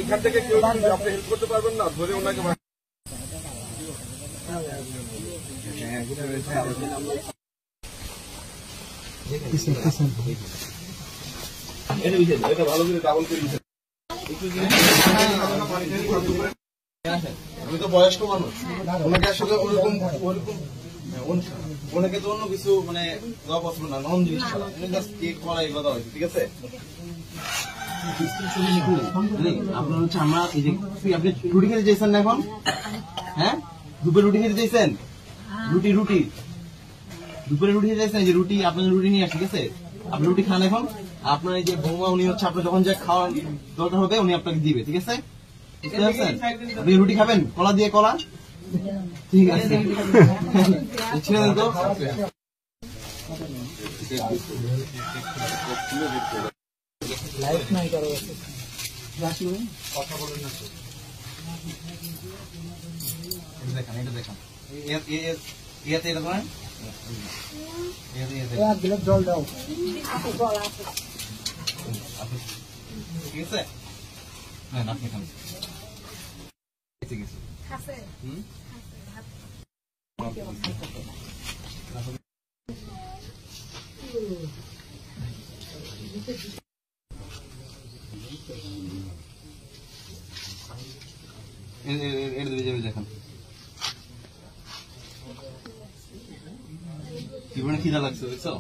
এখান থেকে কেউ আপনি হেল্প করতে পারবেন না, ধরে ওনাকে এটা ভালো করে ডাবল করে দিচ্ছেন। আমি তো বয়স্ক মানুষ, ওনাকে আসলে ওরকম ওনাকে তো অন্য কিছু মানে দেওয়া পছন্দ না, নন জিনিস ছাড়া কেক করা এগুলো দেওয়া হয়েছে, ঠিক আছে? আপনার হচ্ছে আমরা এই যে আপনি রুটি খেতে চাইছেন না এখন? হ্যাঁ, দুপুরে রুটি খেতে চাইছেন? রুটি দুপুরে রুটি খেতে চাইছেন? এই যে রুটি, আপনার রুটি নিয়ে আসে, ঠিক আছে? আপনি রুটি খান এখন। আপনার এই যে বৌমা, উনি হচ্ছে আপনার যখন যে খাওয়ার দরকার হবে উনি আপনাকে দিবে, ঠিক আছে? আপনি রুটি খাবেন কলা দিয়ে? কলা ঠিক আছে, ছেড়ে দেন তো। জল দাও, ঠিক আছে? আপনি খান। জীবনে খিদা লাগছে, বুঝছো?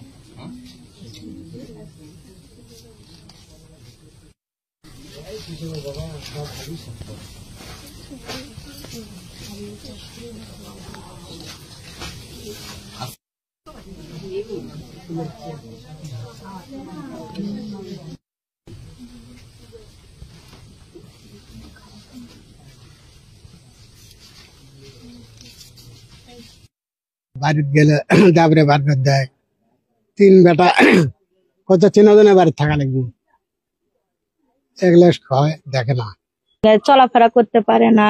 বাড়িতে গেলে তারপরে বার করে দেয়। তিন বেটা কত 3 জনের বাড়ি থাকা লাগবে, এগুলো দেখে না, চলাফেরা করতে পারে না।